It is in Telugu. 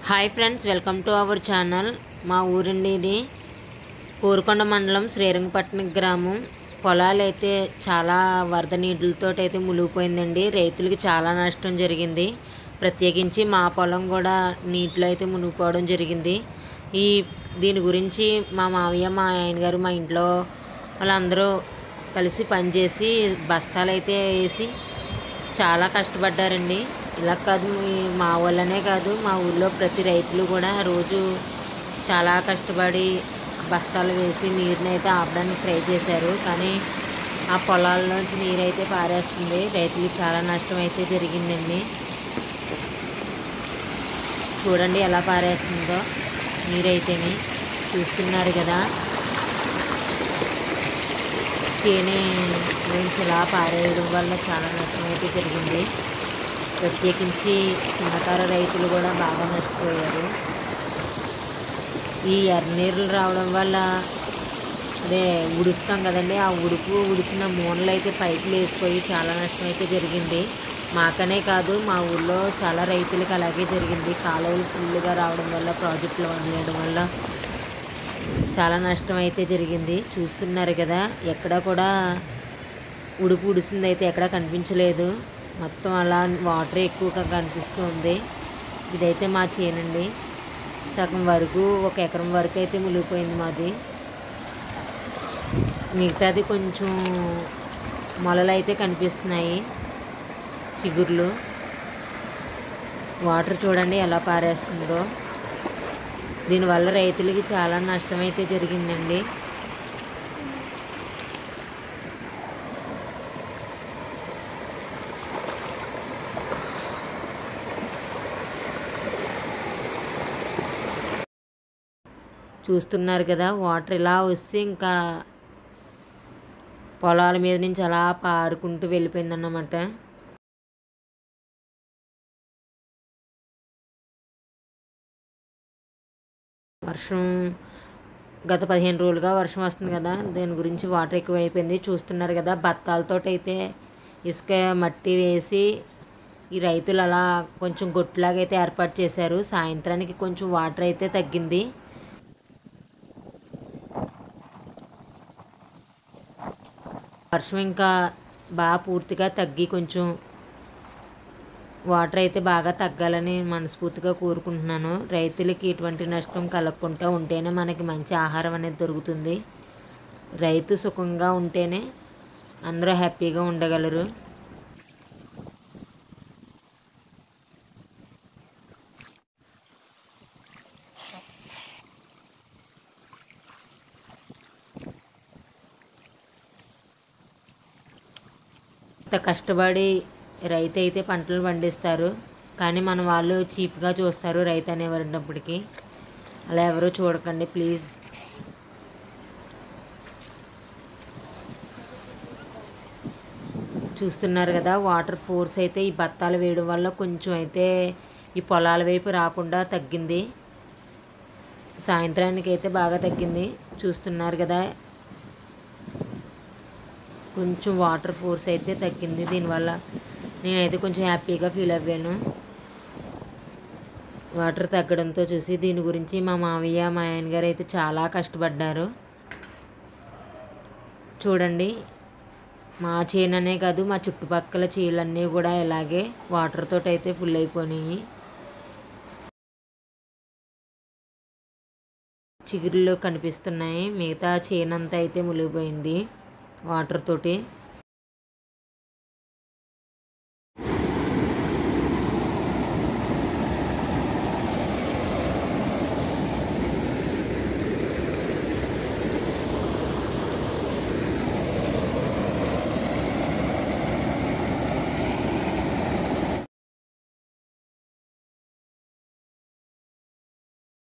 Hi friends, welcome to our channel. మా ఊరండి ఇది. కోరుకొండ మండలం శ్రీరంగపట్నం గ్రామం. పొలాలు అయితే చాలా వరద నీళ్ళతో అయితే మునిగిపోయిందండి. రైతులకి చాలా నష్టం జరిగింది. ప్రత్యేకించి మా పొలం కూడా నీటిలో అయితే మునిగిపోవడం జరిగింది. దీని గురించి మా మావయ్య, మా ఆయన గారు, మా ఇంట్లో వాళ్ళందరూ కలిసి పనిచేసి బస్తాలు అయితే వేసి చాలా కష్టపడ్డారండి. ఇలా కాదు, మా వాళ్ళనే కాదు, మా ఊళ్ళో ప్రతి రైతులు కూడా రోజు చాలా కష్టపడి బస్తాలు వేసి నీరుని అయితే ఆపడానికి ట్రై చేశారు. కానీ ఆ పొలాల్లోంచి నీరు అయితే పారేస్తుంది. రైతులకు చాలా నష్టం అయితే జరిగిందండి. చూడండి ఎలా పారేస్తుందో నీరైతేని, చూస్తున్నారు కదా. చేని నుంచి ఇలా పారేయడం వల్ల చాలా నష్టం అయితే జరిగింది. ప్రత్యేకించి చిన్నతర రైతులు కూడా బాగా నష్టపోయారు. ఈ ఎర్రనీళ్ళు రావడం వల్ల అదే ఉడుస్తాం కదండి, ఆ ఉడిచిన మూనలు అయితే పైకి లేసిపోయి చాలా నష్టం అయితే జరిగింది. మాకనే కాదు, మా ఊళ్ళో చాలా రైతులకు అలాగే జరిగింది. కాలువలు ఫుల్గా రావడం వల్ల, ప్రాజెక్టులు వదిలేయడం వల్ల చాలా నష్టం అయితే జరిగింది. చూస్తున్నారు కదా, ఎక్కడ కూడా ఉడిసింది అయితే ఎక్కడ కనిపించలేదు. మొత్తం అలా వాటర్ ఎక్కువగా కనిపిస్తుంది. ఇదైతే మా చేనండి. సగం వరకు, 1 ఎకరం వరకు అయితే మునిగిపోయింది మాది. మిగతాది కొంచెం మొలలు అయితే కనిపిస్తున్నాయి, చిగుర్లు. వాటర్ చూడండి ఎలా పారేస్తుందో. దీనివల్ల రైతులకి చాలా నష్టం అయితే జరిగిందండి. చూస్తున్నారు కదా, వాటర్ ఇలా వస్తే ఇంకా పొలాల మీద నుంచి అలా పారుకుంటూ వెళ్ళిపోయిందన్నమాట. వర్షం గత 15 రోజులుగా వర్షం వస్తుంది కదా, దాని గురించి వాటర్ ఎక్కువ అయిపోయింది. చూస్తున్నారు కదా, బత్తాలతో అయితే ఇసుక మట్టి వేసి ఈ రైతులు అలా కొంచెం గొట్టులాగా అయితే ఏర్పాటు చేశారు. సాయంత్రానికి కొంచెం వాటర్ అయితే తగ్గింది. వర్షం ఇంకా బాగా పూర్తిగా తగ్గి కొంచెం వాటర్ అయితే బాగా తగ్గాలని మనస్ఫూర్తిగా కోరుకుంటున్నాను. రైతులకి ఎటువంటి నష్టం కలగకుండా ఉంటేనే మనకి మంచి ఆహారం అనేది దొరుకుతుంది. రైతు సుఖంగా ఉంటేనే అందరూ హ్యాపీగా ఉండగలరు. ఇంత కష్టపడి రైతు అయితే పంటలు పండిస్తారు, కానీ మన వాళ్ళు చీప్గా చూస్తారు రైతు అనేవారినప్పటికీ. అలా ఎవరూ చూడకండి ప్లీజ్. చూస్తున్నారు కదా, వాటర్ ఫోర్స్ అయితే ఈ బత్తాలు వేయడం వల్ల కొంచెం అయితే ఈ పొలాల వైపు రాకుండా తగ్గింది. సాయంత్రానికి అయితే బాగా తగ్గింది. చూస్తున్నారు కదా, కొంచెం వాటర్ ఫోర్స్ అయితే తగ్గింది. దీనివల్ల నేనైతే కొంచెం హ్యాపీగా ఫీల్ అవ్వాను వాటర్ తగ్గడంతో చూసి. దీని గురించి మా మావయ్య, మా ఆయన గారు అయితే చాలా కష్టపడ్డారు. చూడండి, మా చేననే కాదు, మా చుట్టుపక్కల చేలన్నీ కూడా ఇలాగే వాటర్ తోటి అయితే ఫుల్ అయిపోయినాయి. చిగురులు కనిపిస్తున్నాయి. మిగతా చేనంతా అయితే మునిగిపోయింది వాటర్ తోటి.